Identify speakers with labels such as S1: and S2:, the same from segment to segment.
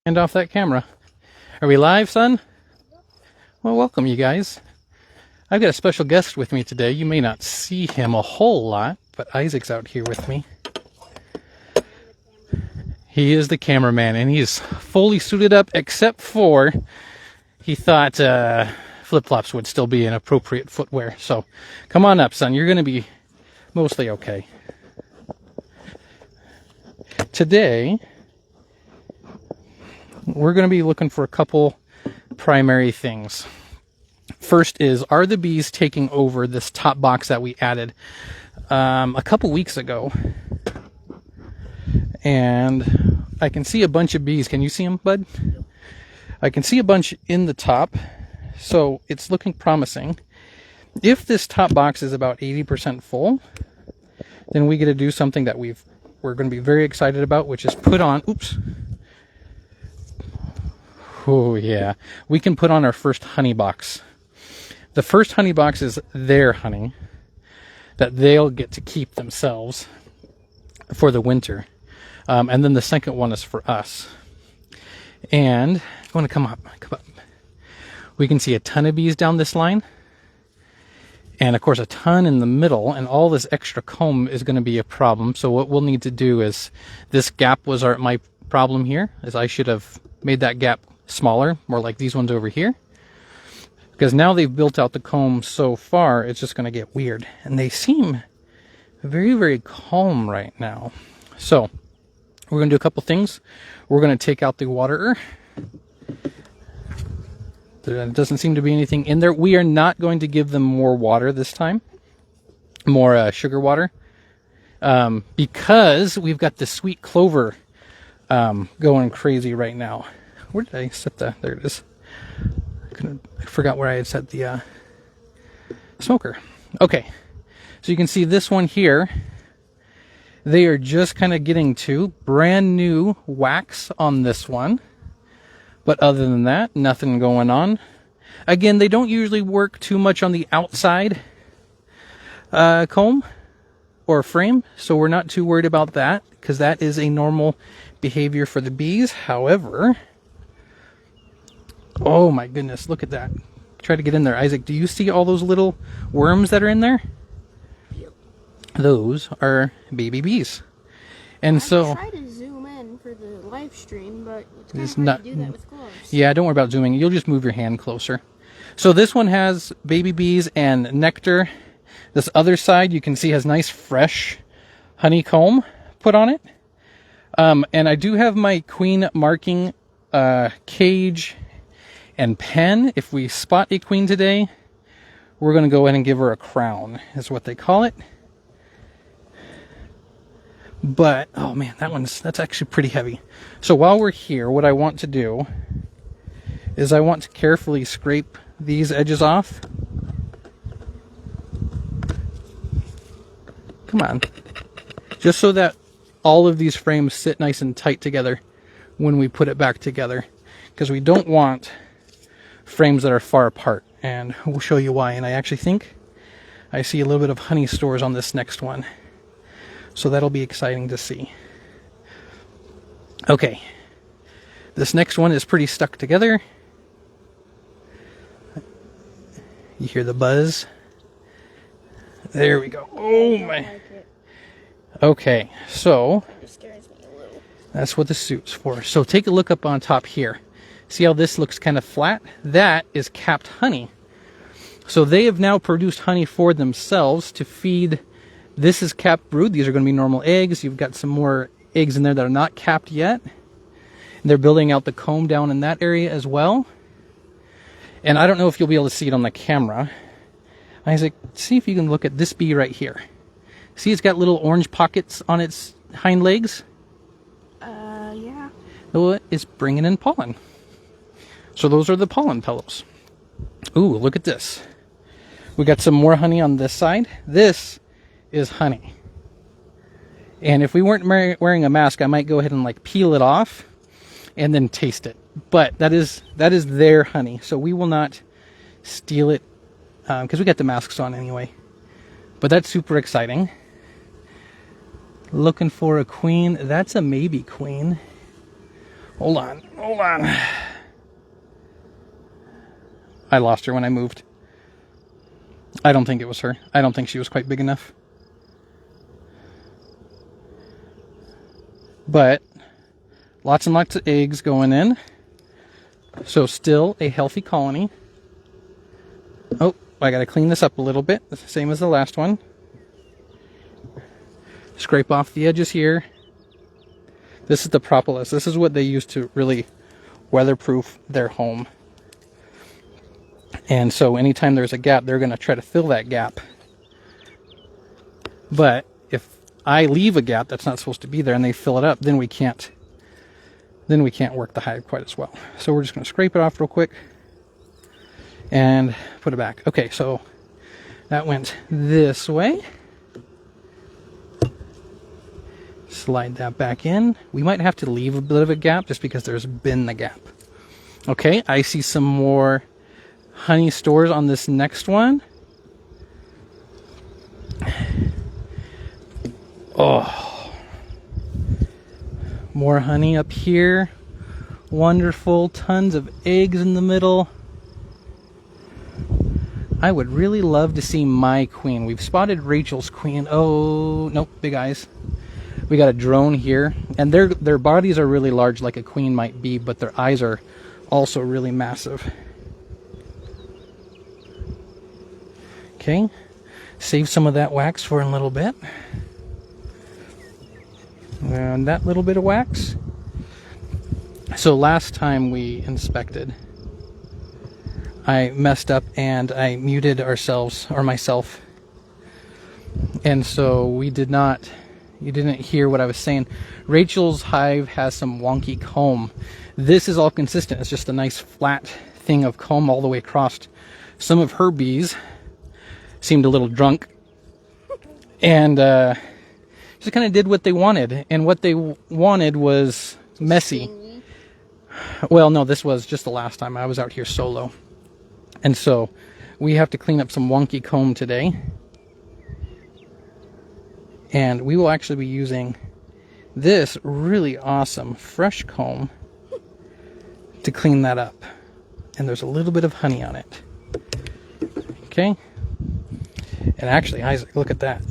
S1: Hand off that camera. Are we live, son? Well, welcome, you guys. I've got a special guest with me today. You may not see him a whole lot, but Isaac's out here with me. He is the cameraman, and he's fully suited up, except for he thought flip-flops would still be an appropriate footwear. So come on up, son. You're going to be mostly okay. Today, we're going to be looking for a couple primary things. First is, are the bees taking over this top box that we added a couple weeks ago? And I can see a bunch of bees. Can you see them, bud? I can see a bunch in the top, so it's looking promising. If this top box is about 80% full, then we get to do something that we're going to be very excited about, which is put on, oh yeah, we can put on our first honey box. The first honey box is their honey that they'll get to keep themselves for the winter. And then the second one is for us. And I want to come up. We can see a ton of bees down this line. And of course a ton in the middle, and all this extra comb is going to be a problem. So what we'll need to do is, this gap was my problem here, is I should have made that gap smaller, more like these ones over here, because now they've built out the comb so far, it's just going to get weird, and they seem very, very calm right now. So we're going to do a couple things. We're going to take out the waterer. There doesn't seem to be anything in there. We are not going to give them more water this time, more sugar water, because we've got the sweet clover going crazy right now. Where did I set there it is. I forgot where I had set the smoker. Okay, so you can see this one here. They are just kind of getting to brand new wax on this one. But other than that, nothing going on. Again, they don't usually work too much on the outside comb or frame, so we're not too worried about that, because that is a normal behavior for the bees. However, oh my goodness, look at that. Try to get in there. Isaac, do you see all those little worms that are in there?
S2: Yep.
S1: Those are baby bees. And so,
S2: try to zoom in for the live stream, but it's kind of hard to do that with gloves.
S1: Yeah, don't worry about zooming. You'll just move your hand closer. So this one has baby bees and nectar. This other side, you can see, has nice fresh honeycomb put on it. And I do have my queen marking cage and pen. If we spot a queen today, we're going to go ahead and give her a crown, is what they call it. But, oh man, that's actually pretty heavy. So while we're here, what I want to do is I want to carefully scrape these edges off. Come on. Just so that all of these frames sit nice and tight together when we put it back together. Because we don't want frames that are far apart. And we'll show you why. And I actually think I see a little bit of honey stores on this next one. So that'll be exciting to see. Okay. This next one is pretty stuck together. You hear the buzz? There we go. Oh my. Okay, so that's what the suit's for. So take a look up on top here. See how this looks kind of flat? That is capped honey. So they have now produced honey for themselves to feed. This is capped brood. These are going to be normal eggs. You've got some more eggs in there that are not capped yet. And they're building out the comb down in that area as well. And I don't know if you'll be able to see it on the camera. Isaac, see if you can look at this bee right here. See, it's got little orange pockets on its hind legs?
S2: Yeah.
S1: Well, it's bringing in pollen. So those are the pollen pillows. Ooh, look at this. We got some more honey on this side. This is honey. And if we weren't wearing a mask, I might go ahead and like peel it off and then taste it. But that is their honey. So we will not steal it because we got the masks on anyway. But that's super exciting. Looking for a queen. That's a maybe queen. Hold on, hold on. I lost her when I moved. I don't think it was her. I don't think she was quite big enough. But lots and lots of eggs going in. So still a healthy colony. Oh, I gotta clean this up a little bit. The same as the last one. Scrape off the edges here. This is the propolis. This is what they use to really weatherproof their home. And so anytime there's a gap, they're gonna try to fill that gap. But if I leave a gap that's not supposed to be there and they fill it up, then we can't work the hive quite as well. So we're just gonna scrape it off real quick and put it back. Okay, so that went this way. Slide that back in. We might have to leave a bit of a gap just because there's been the gap. Okay, I see some more honey stores on this next one. Oh, more honey up here. Wonderful, tons of eggs in the middle. I would really love to see my queen. We've spotted Rachel's queen. Oh, nope, big eyes. We got a drone here, and their bodies are really large like a queen might be, but their eyes are also really massive. Okay, save some of that wax for a little bit. And that little bit of wax. So last time we inspected, I messed up and I muted ourselves, or myself. And so you didn't hear what I was saying. Rachel's hive has some wonky comb. This is all consistent. It's just a nice flat thing of comb all the way across. Some of her bees seemed a little drunk and just kind of did what they wanted. And what they wanted was messy. Well, no, this was just the last time I was out here solo. And so we have to clean up some wonky comb today. And we will actually be using this really awesome fresh comb to clean that up. And there's a little bit of honey on it. Okay. And actually, Isaac, look at that.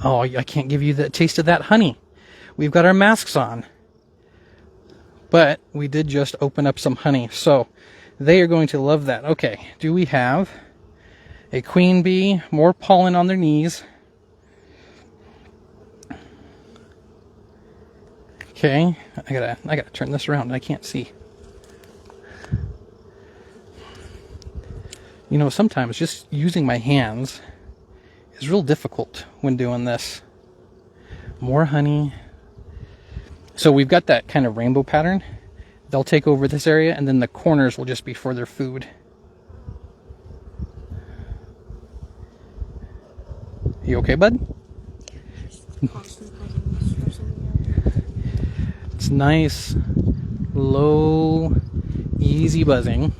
S1: Oh, I can't give you the taste of that honey. We've got our masks on. But we did just open up some honey. So they are going to love that. Okay, do we have a queen bee, more pollen on their knees? Okay, I gotta turn this around. I can't see. You know, sometimes just using my hands is real difficult when doing this. More honey. So we've got that kind of rainbow pattern. They'll take over this area, and then the corners will just be for their food. You okay, bud? It's nice, low, easy buzzing.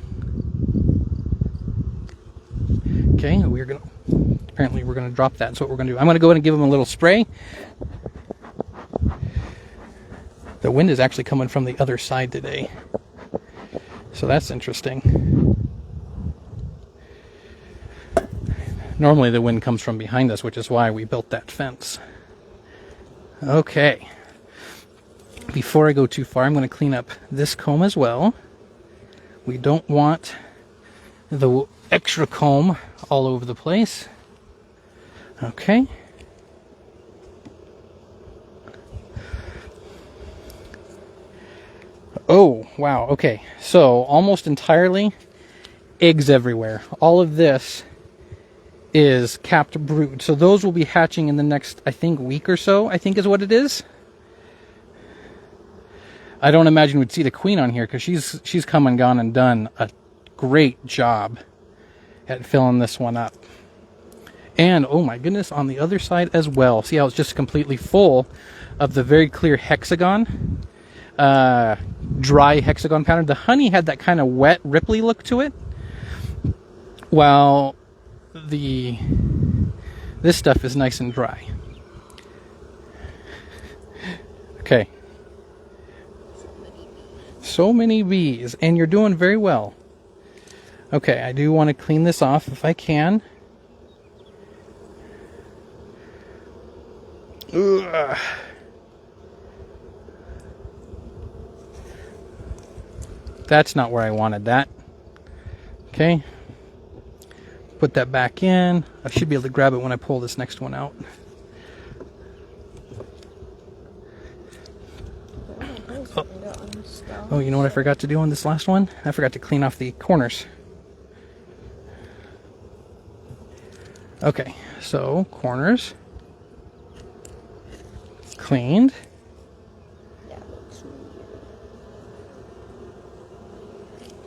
S1: Okay, apparently we're gonna drop that. That's what we're gonna do. I'm gonna go ahead and give them a little spray. The wind is actually coming from the other side today, so that's interesting. Normally the wind comes from behind us, which is why we built that fence. Okay. Before I go too far, I'm going to clean up this comb as well. We don't want the extra comb all over the place. Okay. Oh, wow. Okay. So almost entirely eggs everywhere. All of this is capped brood. So those will be hatching in the next, I think, week or so, I think is what it is. I don't imagine we'd see the queen on here because she's come and gone and done a great job at filling this one up. And, oh my goodness, on the other side as well. See how it's just completely full of the very clear hexagon, dry hexagon pattern. The honey had that kind of wet, ripply look to it, while this stuff is nice and dry. Okay. So many bees, and you're doing very well. Okay, I do want to clean this off if I can. Ugh. That's not where I wanted that. Okay. Put that back in. I should be able to grab it when I pull this next one out. Oh, you know what I forgot to do on this last one? I forgot to clean off the corners. Okay, so corners cleaned.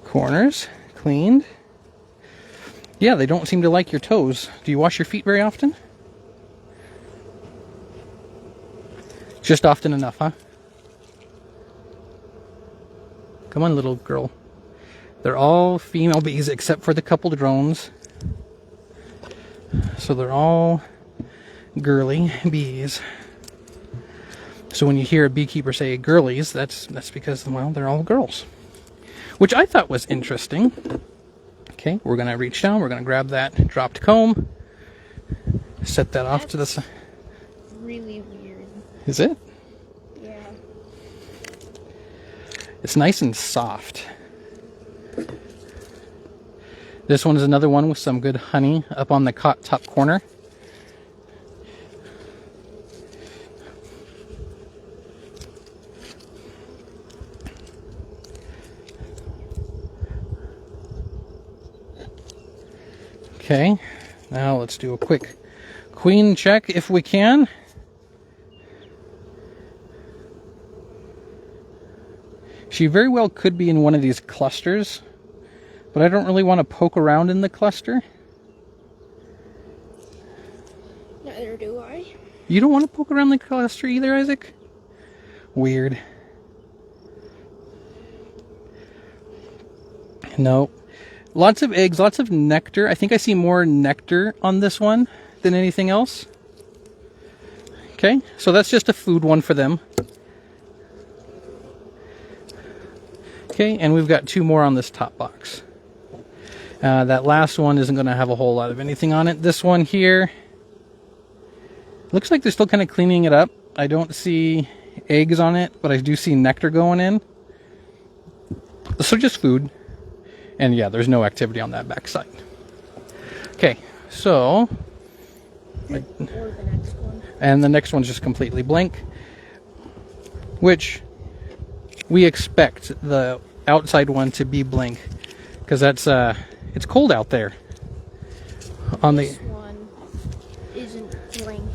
S1: Corners cleaned. Yeah, they don't seem to like your toes. Do you wash your feet very often? Just often enough, huh? Come on, little girl. They're all female bees except for the couple drones. So they're all girly bees. So when you hear a beekeeper say girlies, that's because, well, they're all girls. Which I thought was interesting. Okay, we're going to reach down. We're going to grab that dropped comb. Set that off to the side.
S2: Really weird.
S1: Is it?
S2: Yeah.
S1: It's nice and soft. This one is another one with some good honey up on the top corner. Okay, now let's do a quick queen check if we can. She very well could be in one of these clusters, but I don't really want to poke around in the cluster.
S2: Neither do I.
S1: You don't want to poke around the cluster either, Isaac? Weird. No. Lots of eggs, lots of nectar. I think I see more nectar on this one than anything else. Okay, so that's just a food one for them. Okay, and we've got 2 more on this top box. That last one isn't going to have a whole lot of anything on it. This one here, looks like they're still kind of cleaning it up. I don't see eggs on it, but I do see nectar going in. So just food. And yeah, there's no activity on that back side. Okay, so...
S2: Or the next one.
S1: And the next one's just completely blank. Which we expect the outside one to be blank. Because that's, it's cold out there.
S2: This one isn't blank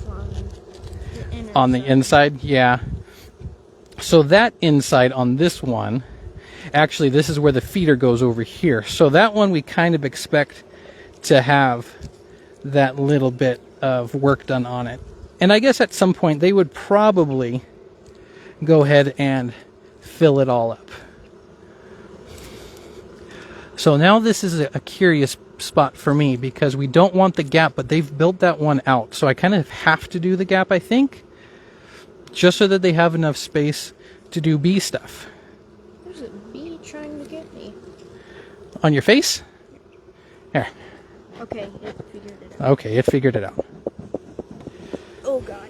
S1: on the inside, yeah. So that inside on this one... Actually, this is where the feeder goes over here. So that one we kind of expect to have that little bit of work done on it. And I guess at some point they would probably go ahead and fill it all up. So now this is a curious spot for me because we don't want the gap, but they've built that one out. So I kind of have to do the gap, I think, just so that they have enough space to do bee stuff.
S2: There's a bee trying to get me.
S1: On your face? Here.
S2: Okay, it figured it out.
S1: Okay, it figured it out.
S2: Oh god.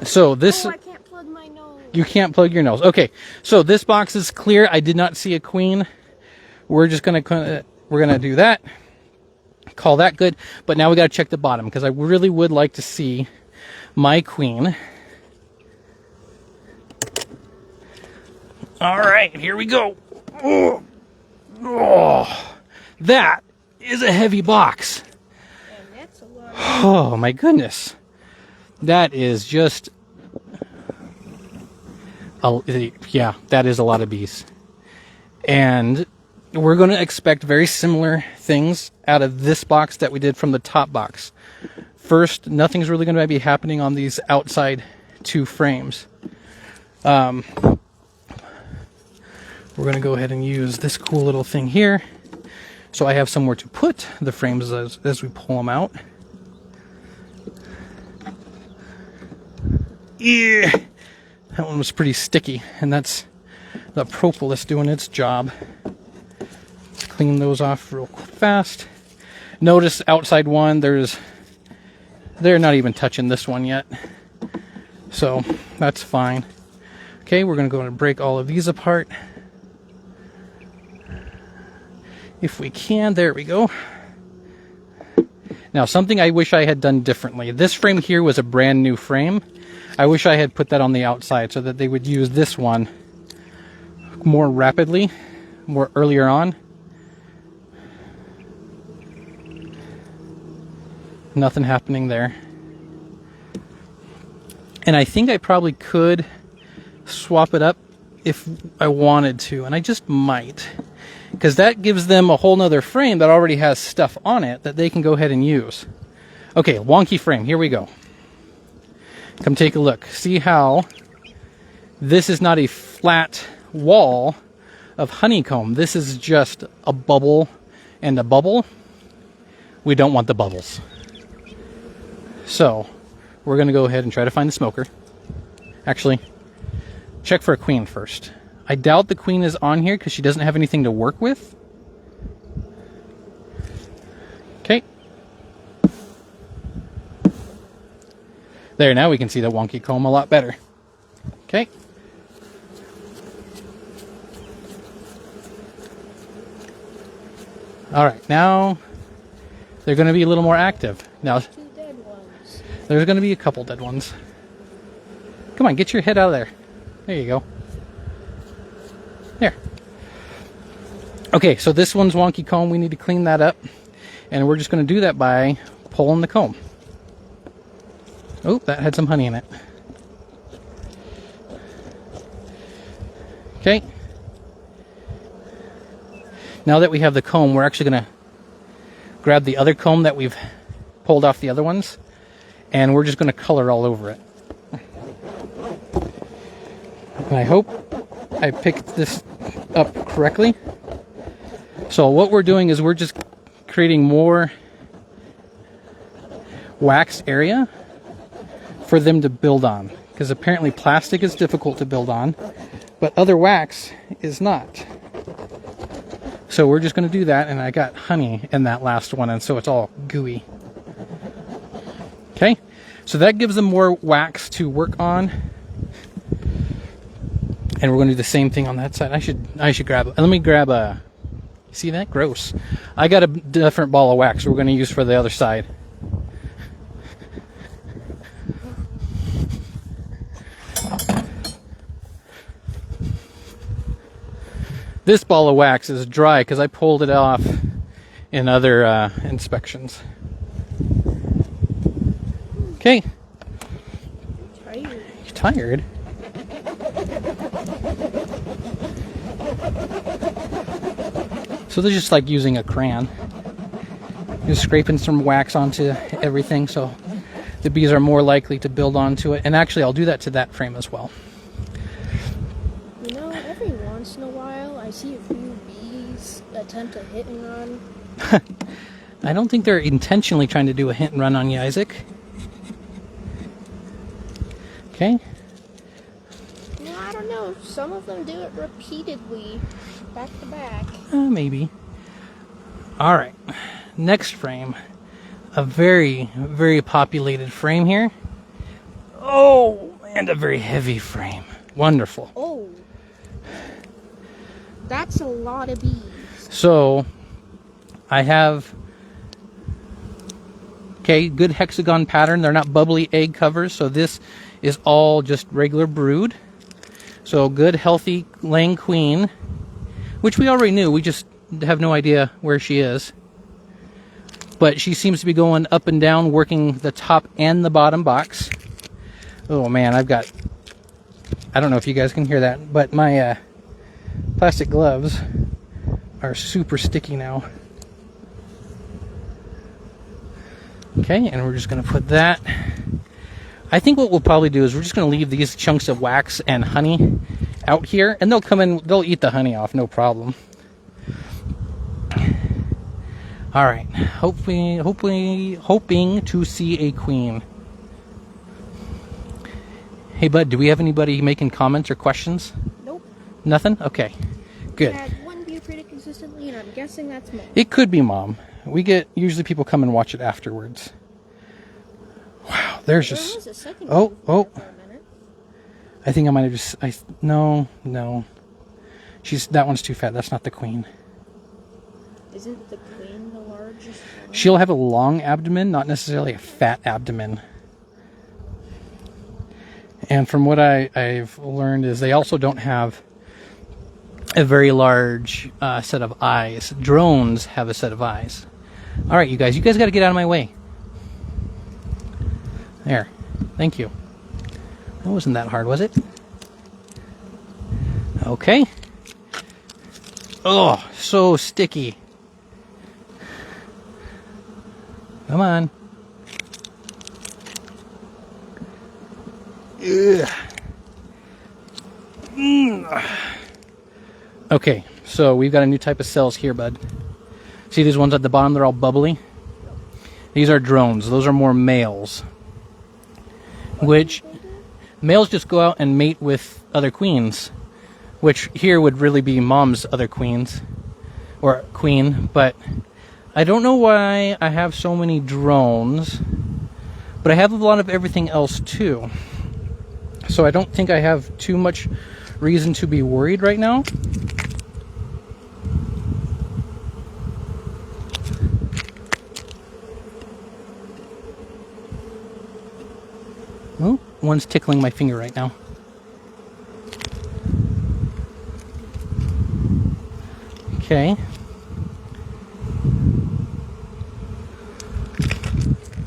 S1: So this...
S2: Oh, I can't plug my nose.
S1: You can't plug your nose. Okay, so this box is clear. I did not see a queen. We're just gonna do that. Call that good. But now we gotta check the bottom because I really would like to see my queen. All right, here we go. Oh, that is a heavy box.
S2: And that's a lot.
S1: Oh my goodness, that is just. Yeah, that is a lot of bees. And we're going to expect very similar things out of this box that we did from the top box. First, nothing's really going to be happening on these outside 2 frames. We're going to go ahead and use this cool little thing here. So I have somewhere to put the frames as we pull them out. Yeah. That one was pretty sticky, and that's the propolis doing its job. Let's clean those off real fast. Notice outside one, they're not even touching this one yet. So that's fine. Okay, we're going to go and break all of these apart. If we can, there we go. Now, something I wish I had done differently. This frame here was a brand new frame. I wish I had put that on the outside so that they would use this one more rapidly, more earlier on. Nothing happening there. And I think I probably could swap it up if I wanted to, and I just might. Because that gives them a whole nother frame that already has stuff on it that they can go ahead and use. Okay, wonky frame, here we go. Come take a look. See how this is not a flat wall of honeycomb. This is just a bubble and a bubble. We don't want the bubbles. So, we're going to go ahead and try to find the smoker. Actually, check for a queen first. I doubt the queen is on here because she doesn't have anything to work with. Okay. There, now we can see the wonky comb a lot better. Okay. Alright, now they're going to be a little more active. Now,
S2: Two dead ones.
S1: there's going to be a couple dead ones. Come on, get your head out of there. There you go. There. Okay, so this one's wonky comb. We need to clean that up. And we're just going to do that by pulling the comb. Oh, that had some honey in it. Okay. Now that we have the comb, we're actually going to grab the other comb that we've pulled off the other ones. And we're just going to color all over it. And I hope I picked this up correctly. So what we're doing is we're just creating more wax area for them to build on. Because apparently plastic is difficult to build on, but other wax is not. So we're just going to do that, and I got honey in that last one, and so it's all gooey. Okay, so that gives them more wax to work on. And we're going to do the same thing on that side. I should grab, let me grab a, see that? Gross. I got a different ball of wax we're going to use for the other side. This ball of wax is dry because I pulled it off in other inspections. Okay.
S2: Tired.
S1: You tired? So they're just like using a crayon. Just scraping some wax onto everything so the bees are more likely to build onto it. And actually I'll do that to that frame as well.
S2: You know, every once in a while I see a few bees attempt to hit and run.
S1: I don't think they're intentionally trying to do a hit and run on you, Isaac. Okay.
S2: No, I don't know. Some of them do it repeatedly, back to back.
S1: Maybe. Alright. Next frame. A very, very populated frame here. Oh, and a very heavy frame. Wonderful.
S2: Oh. That's a lot of bees.
S1: So, I have... Okay, good hexagon pattern. They're not bubbly egg covers, so this is all just regular brood. So, good, healthy laying queen, which we already knew. We just have no idea where she is. But she seems to be going up and down, working the top and the bottom box. Oh man, I've got... I don't know if you guys can hear that, but my plastic gloves are super sticky now. Okay, and we're just going to put that. I think what we'll probably do is we're just going to leave these chunks of wax and honey out here, and they'll come in, they'll eat the honey off, no problem. All right, hoping to see a queen. Hey, bud, do we have anybody making comments or questions?
S2: Nope.
S1: Nothing? Okay. Good.
S2: I had one view pretty consistently, and I'm guessing that's mom.
S1: It could be mom. We get, usually people come and watch it afterwards. Wow, there's
S2: There
S1: just...
S2: was a second
S1: Oh,
S2: view
S1: oh.
S2: for a minute.
S1: I think I might have just... No. That one's too fat. That's not the queen.
S2: Isn't the queen the largest one?
S1: She'll have a long abdomen, not necessarily a fat abdomen. And from what I've learned is they also don't have a very large set of eyes. Drones have a set of eyes. All right, you guys got to get out of my way. There. Thank you. That wasn't that hard, was it? Okay. Oh, so sticky. Come on. Ugh. Okay, so we've got a new type of cells here, bud. See these ones at the bottom? They're all bubbly. These are drones. Those are more males. Which males just go out and mate with other queens, which here would really be mom's other queens or queen. But I don't know why I have so many drones, but I have a lot of everything else too. So I don't think I have too much reason to be worried right now. Oh, one's tickling my finger right now. Okay.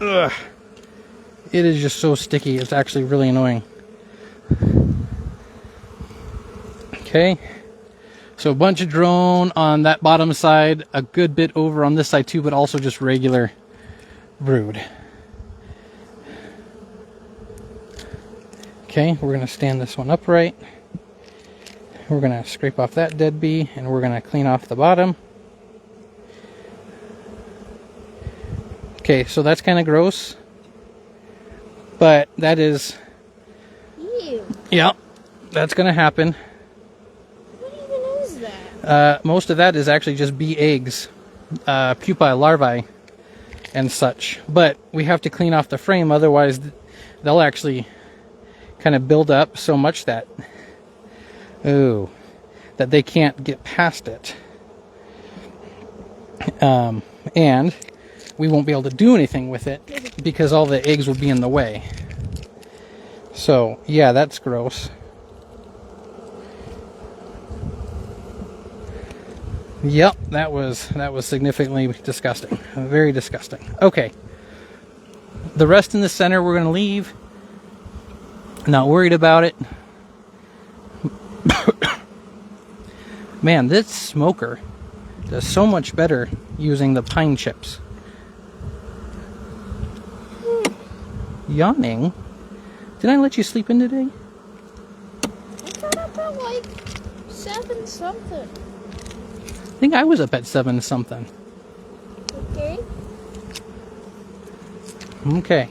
S1: Ugh. It is just so sticky. It's actually really annoying. Okay. So a bunch of drone on that bottom side, a good bit over on this side too, but also just regular brood. Okay, we're going to stand this one upright. We're going to scrape off that dead bee, and we're going to clean off the bottom. Okay, so that's kind of gross. But that is...
S2: Ew.
S1: Yeah, that's going to happen.
S2: What even is that?
S1: Most of that is actually just bee eggs, pupae, larvae, and such. But we have to clean off the frame, otherwise they'll actually kind of build up so much that, that they can't get past it. And we won't be able to do anything with it because all the eggs will be in the way. So, yeah, that's gross. Yep, that was significantly disgusting. Very disgusting. Okay. The rest in the center we're going to leave. Not worried about it. Man, this smoker does so much better using the pine chips. Yawning? Did I let you sleep in today?
S2: I got up at like 7 something.
S1: I think I was up at 7 something.
S2: Okay.
S1: Okay.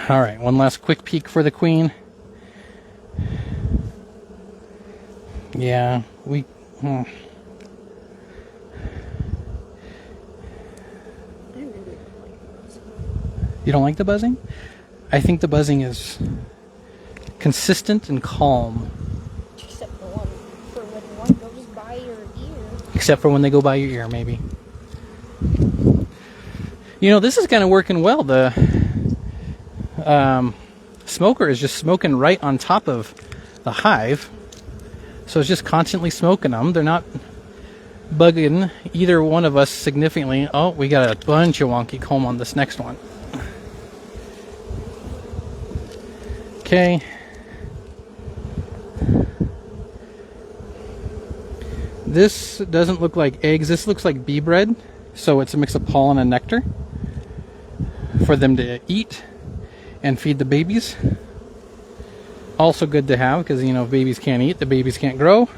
S1: All right, one last quick peek for the queen. Yeah, we... You don't like the buzzing? I think the buzzing is consistent and calm.
S2: Except for when one goes by your ear.
S1: Except for when they go by your ear, maybe. You know, this is kind of working well. The smoker is just smoking right on top of the hive. So it's just constantly smoking them. They're not bugging either one of us significantly. Oh, we got a bunch of wonky comb on this next one. Okay. This doesn't look like eggs. This looks like bee bread. So it's a mix of pollen and nectar for them to eat and feed the babies. Also good to have because, you know, if babies can't eat, the babies can't grow.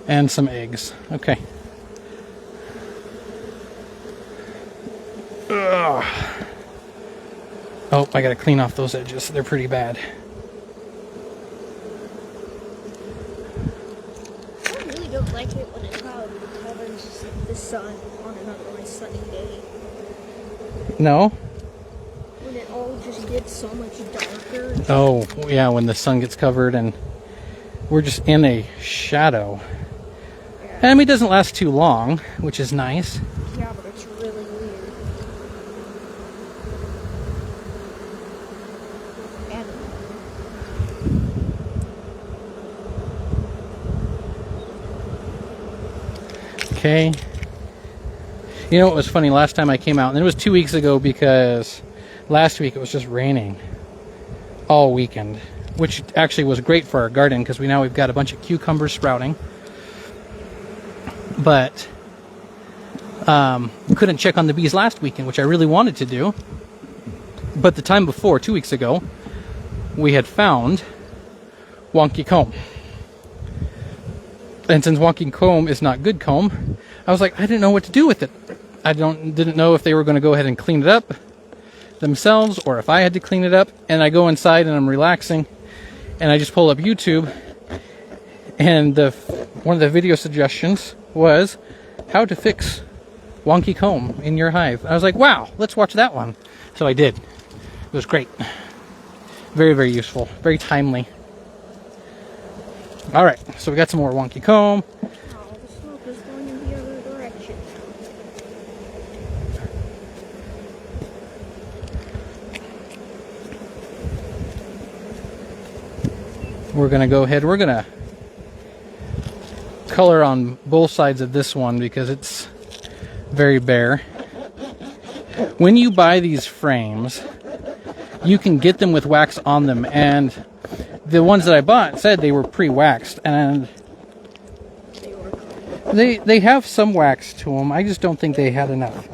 S1: And some eggs. Okay. Oh, I gotta clean off those edges. They're pretty bad.
S2: I really don't like it when a cloud covers the sun on an otherwise sunny day.
S1: No?
S2: When it all just gets so much darker.
S1: Oh, yeah, when the sun gets covered and we're just in a shadow.
S2: Yeah,
S1: I mean, it doesn't last too long, which is nice.
S2: yeah, but it's really weird. And
S1: Okay. You know what was funny? Last time I came out, and it was 2 weeks ago because last week it was just raining all weekend, which actually was great for our garden because we've got a bunch of cucumbers sprouting. But couldn't check on the bees last weekend, which I really wanted to do. But the time before, 2 weeks ago, we had found wonky comb. And since wonky comb is not good comb, I was like, I didn't know what to do with it. I didn't know if they were going to go ahead and clean it up themselves or if I had to clean it up. And I go inside and I'm relaxing and I just pull up YouTube, and one of the video suggestions was how to fix wonky comb in your hive. I was like, wow, let's watch that one. So I did. It was great. Very, very useful. Very timely. All right, so we got some more wonky comb.
S2: oh, the smoke is going in the other direction.
S1: We're going to go ahead. We're going to color on both sides of this one because it's very bare. When you buy these frames, you can get them with wax on them, and the ones that I bought said they were pre-waxed, and they have some wax to them. I just don't think they had enough.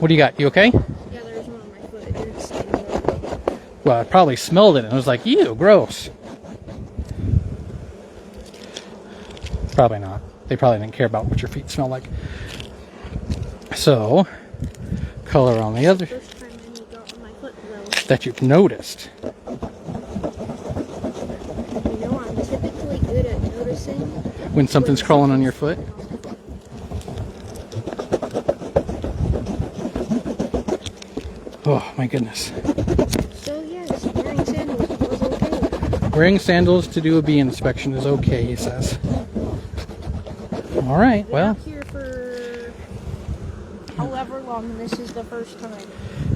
S1: What do you got? You okay?
S2: Yeah, there's one on my foot. It's staying.
S1: Well, I probably smelled it and was like, ew, gross. Probably not. They probably didn't care about what your feet smell like. So, color on the other
S2: First time any got on my foot, though.
S1: that you've noticed.
S2: You know, I'm typically good at noticing
S1: When something's crawling on your foot. Oh my goodness.
S2: So yes, wearing sandals was okay.
S1: Wearing sandals to do a bee inspection is okay, he says. All right,
S2: Been
S1: well,
S2: out here for however long, and this is the first time.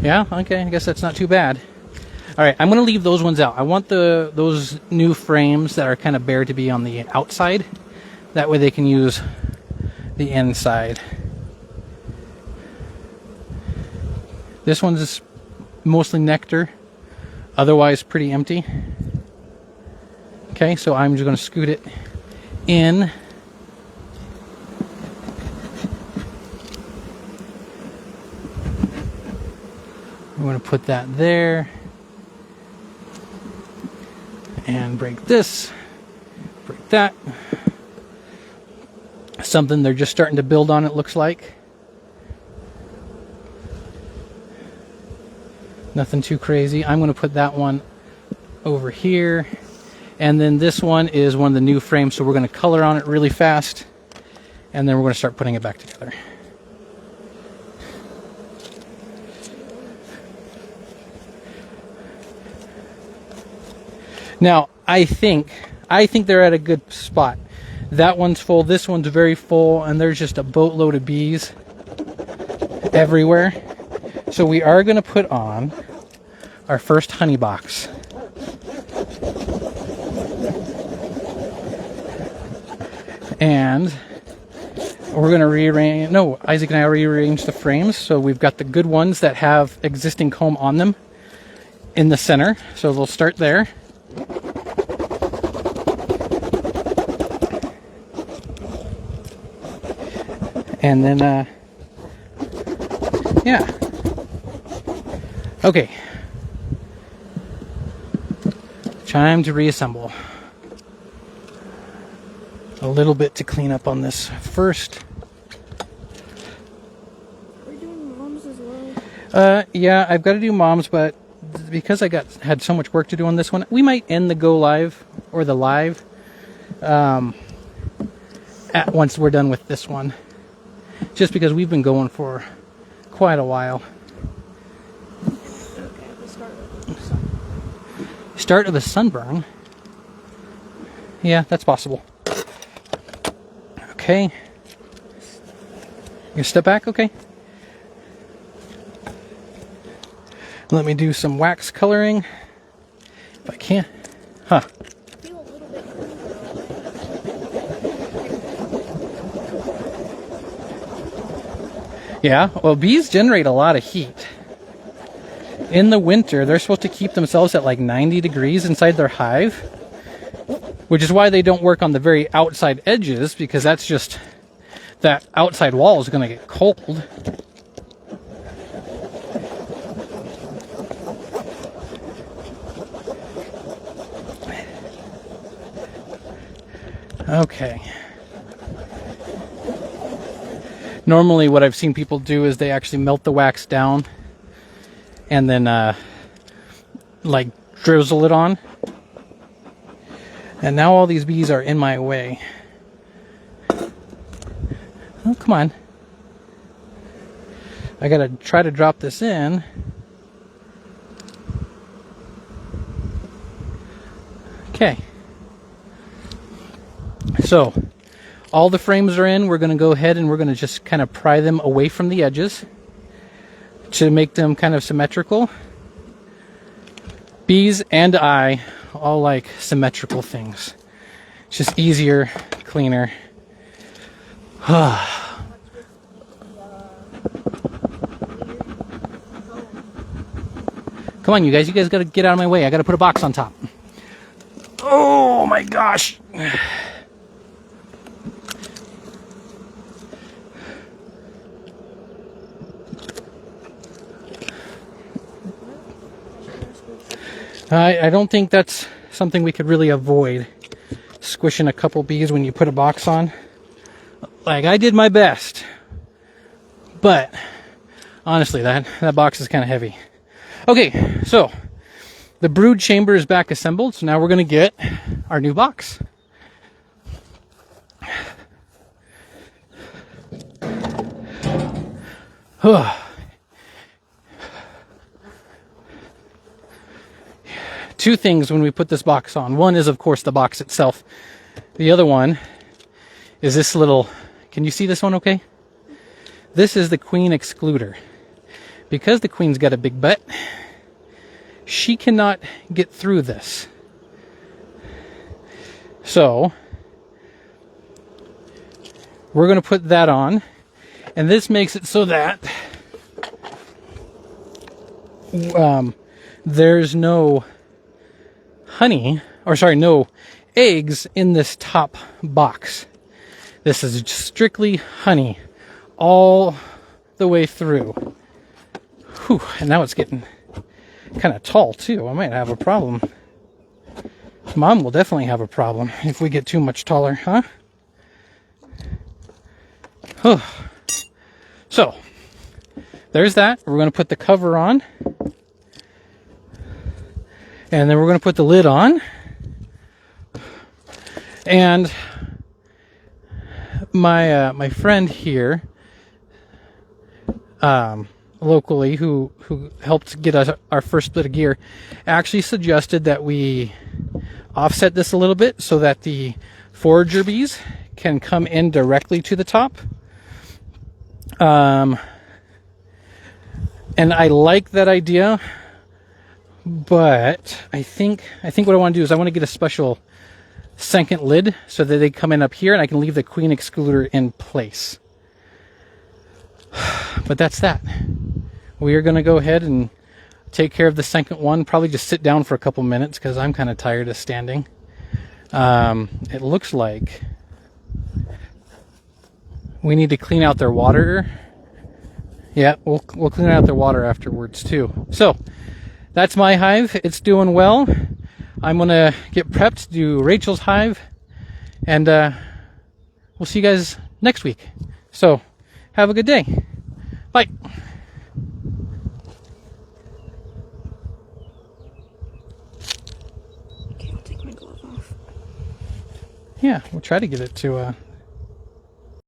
S1: yeah, okay, I guess that's not too bad. All right, I'm going to leave those ones out. I want those new frames that are kind of bare to be on the outside. That way they can use the inside. This one's mostly nectar, otherwise pretty empty. Okay, so I'm just going to scoot it in. I'm going to put that there. And break this. Break that. Something they're just starting to build on, it looks like. Nothing too crazy. I'm going to put that one over here. And then this one is one of the new frames, so we're going to color on it really fast. And then we're going to start putting it back together. Now, I think they're at a good spot. That one's full, this one's very full, and there's just a boatload of bees everywhere. So we are going to put on our first honey box. And we're going to rearrange, no, Isaac and I rearranged the frames. So we've got the good ones that have existing comb on them in the center. So they'll start there. And then, yeah. Okay. Time to reassemble. A little bit to clean up on this first.
S2: We're doing moms as well.
S1: Yeah, I've got to do moms, but because I had so much work to do on this one, we might end the go live or the live once we're done with this one. Just because we've been going for quite a while. Start of a sunburn? Yeah, that's possible. Okay. You step back? Okay. Let me do some wax coloring. If I can. Huh. Yeah, well, bees generate a lot of heat. In the winter, they're supposed to keep themselves at like 90 degrees inside their hive, which is why they don't work on the very outside edges, because that's just, that outside wall is going to get cold. Okay. Normally what I've seen people do is they actually melt the wax down and then like drizzle it on. And now all these bees are in my way. Oh, come on. I gotta try to drop this in. Okay. So, all the frames are in. We're going to go ahead and we're going to just kind of pry them away from the edges to make them kind of symmetrical. Bees and I all like symmetrical things. It's just easier, cleaner. Come on, you guys got to get out of my way. I got to put a box on top. Oh my gosh. I don't think that's something we could really avoid, squishing a couple bees when you put a box on. Like, I did my best, but honestly, that box is kind of heavy. Okay, so the brood chamber is back assembled, so now we're going to get our new box. Two things when we put this box on. One is, of course, the box itself. The other one is this little, can you see this one okay? This is the queen excluder. Because the queen's got a big butt, she cannot get through this. So, we're going to put that on. And this makes it so that there's no honey, or sorry, no eggs in this top box. This is strictly honey all the way through. Whew, and now it's getting kind of tall too. I might have a problem. Mom will definitely have a problem if we get too much taller, huh? So, there's that. We're going to put the cover on. And then we're going to put the lid on. And my friend here, locally, who helped get us our first split of gear, actually suggested that we offset this a little bit so that the forager bees can come in directly to the top. And I like that idea. But I think what I want to do is I want to get a special second lid so that they come in up here and I can leave the queen excluder in place. But that's that. We are going to go ahead and take care of the second one. Probably just sit down for a couple minutes because I'm kind of tired of standing. It looks like we need to clean out their water. Yeah, we'll clean out their water afterwards too. So that's my hive. It's doing well. I'm going to get prepped to do Rachel's hive. And we'll see you guys next week. So have a good day. Bye. Yeah, we'll try to get it to